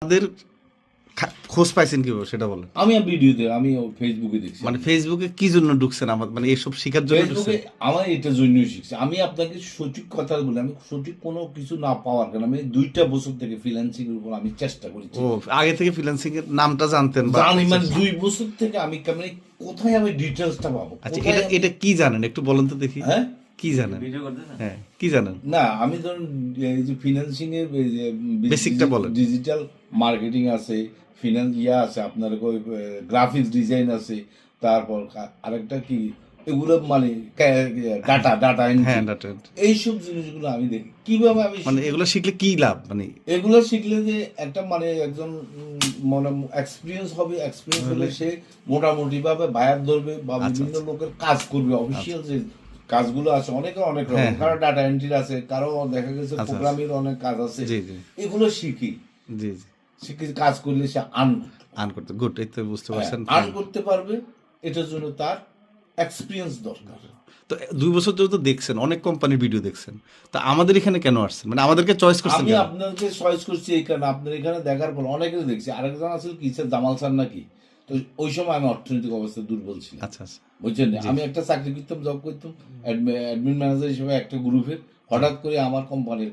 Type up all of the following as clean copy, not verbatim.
তাদের খোঁজ পাইছেন কিভাবে সেটা বলেন। আমি ভিডিওতে, আমি ফেসবুকে দেখছি। মানে ফেসবুকে কি জন্য ঢুকছেন, আমার মানে এইসব শেখার জন্য ফেসবুকে ঢুকছেন? আমার এটার জন্যই শিখছি। আমি আপনাকে সঠিক কথা বলি, আমি সঠিক কোনো কিছু না পাওয়ার কারণে আমি 2টা বছর থেকে ফ্রিল্যান্সিং এর উপর আমি চেষ্টা করেছি। ও আগে থেকে ফ্রিল্যান্সিং এর নামটা জানতেন বা জানি, মানে 2 বছর থেকে আমি মানে কোথায় আমি ডিটেলসটা পাবো? আচ্ছা, কোথায় এটা আমি- এটা কি জানেন একটু বলেন তো দেখি। হ্যাঁ, কি জানেন? হ্যাঁ, কি জানেন? না আমি ধরুন এই যে ফিন্যান্সিং এর বেসিকটা বলেন। ডিজিটাল মার্কেটিং আছে, ফিনান্স আছে, আপনার গ্রাফিক্স ডিজাইন আছে, তারপর আরেকটা কি এগুলো মানে ডাটা হ্যাঁ, এন্ট্রি, ডাটা। এইসব জিনিসগুলো আমি দেখি কিভাবে আমি মানে এগুলো শিখলে কি লাভ, মানে এগুলো শিখলে যে একটা মানে একজন মানে এক্সপিরিয়েন্স হবে, এক্সপিরিয়েন্স হলে সে মোটামুটি ভাবে বায়ার ধরবে বা বিভিন্ন লোকের কাজ করবে। অফিসিয়াল যে কাজগুলো আছে অনেকের অনেক রকম, কারো ডাটা এন্ট্রি আছে, কারো দেখা গেছে প্রোগ্রামের অনেক কাজ আছে, জি জি এগুলো শিখি। জি জি শিখে কাজ করলে সে আর্ন করতে গুড, এই তো বুঝতে পারছেন। আর্ন করতে পারবে। এটার জন্য তার এক্সপিরিয়েন্স দরকার। তো 2 বছর ধরে তো দেখছেন, অনেক কোম্পানির ভিডিও দেখছেন, তা আমাদের এখানে কেন আসছেন, মানে আমাদেরকে চয়েস করছেন আমি কেন? আপনাকে চয়েস করছি এই কারণে, আপনার এখানে দেখার পর অনেকে দেখছি। আরেকজন আছে কি স্যার, জামাল স্যার নাকি, তো ওই সময় আমি অর্থনৈতিক অবস্থা দুর্বল ছিলাম, আচ্ছা আচ্ছা। বুঝছেন? আমি একটা চাকরি করতাম, জব করতাম অ্যাডমিন ম্যানেজার হিসেবে একটা গ্রুপের। হঠাৎ করে আমার কোম্পানির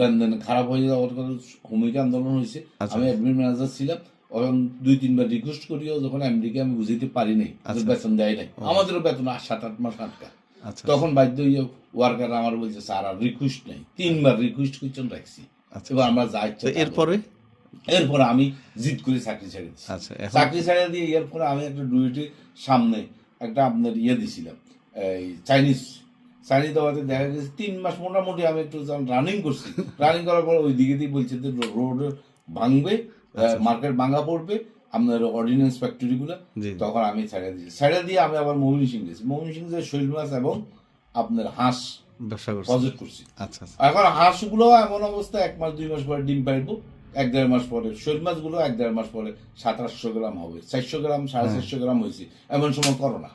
লেনদেন খারাপ হয়ে যাওয়ার কারণে ভূমিকা আন্দোলন হয়েছে। আমি অ্যাডমিন ম্যানেজার ছিলাম, এখন 2-3 বার রিকোয়েস্ট করিও যখন এমডিকে আমি বুঝাইতে পারি নাই, বেতন দেয় নাই, আমাদেরও বেতন 7-8 মাস আটকা। তখন বাধ্য হয়ে ওয়ার্কার আমার বলছে স্যার আর রিকোয়েস্ট নেই, 3 বার রিকোয়েস্ট করছেন রাখছি, এবার আমরা যা ইচ্ছা। এরপরে আমি জিদ করে চাকরি ছেড়ে দিচ্ছি। চাকরি ছেড়ে দিয়ে এরপরে আমি একটা ডুয়েটের সামনে একটা আপনার দিছিলাম, এই চাইনিজ দেওয়াতে দেখা গেছে 3 মাস মোটামুটি আমি একটু রানিং করছি। রানিং করার পর ওই দিকে দিয়ে বলছে যে রোড ভাঙবে, মার্কেট ভাঙা পড়বে, আপনার অর্ডিন্যান্স ফ্যাক্টরিগুলো। তখন আমি ছেড়ে দিয়ে আমি আবার ময়মনসিংহ সিং গেছি। ময়মনসিংহ সিং যে শৈল মাছ এবং আপনার হাঁস ব্যবসা প্রজেক্ট করছি। আচ্ছা, এখন হাঁসগুলো এমন অবস্থা 1 মাস 2 মাস পরে ডিম পাইবো, 1-1.5 মাস পরে। শৈল মাছগুলো 1-1.5 মাস পরে 700-800 গ্রাম হবে, 400 গ্রাম 450 গ্রাম হয়েছে। এমন সময় করোনা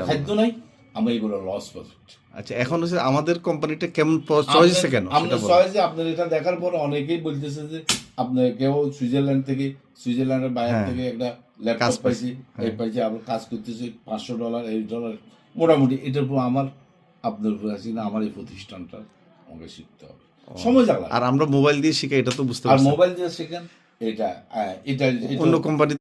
খাদ্য নাই, আমরা এগুলো লস প্রজেক্ট। আচ্ছা, এখন হচ্ছে আমাদের কোম্পানিটা কেমন চয়েস কেন? আমাদের চয়েসে আপনার এটা দেখার পর অনেকেই বলতেছে যে আপনার কেউ সুইজারল্যান্ড থেকে, সুইজারল্যান্ডের বাইরে থেকে একটা ল্যাপটপ পাইছি, এই পাইছি, আবার কাজ করতেছে $500 $8 মোটামুটি। এটার উপর আমার আপনার উপর আছে না, আমার এই প্রতিষ্ঠানটা আমাকে শিখতে হবে, সময় লাগবে। আর আমরা মোবাইল দিয়ে শিখে, এটা তো বুঝতে আর পারছি। মোবাইল দিয়ে শেখেন, এটা অন্য কোম্পানি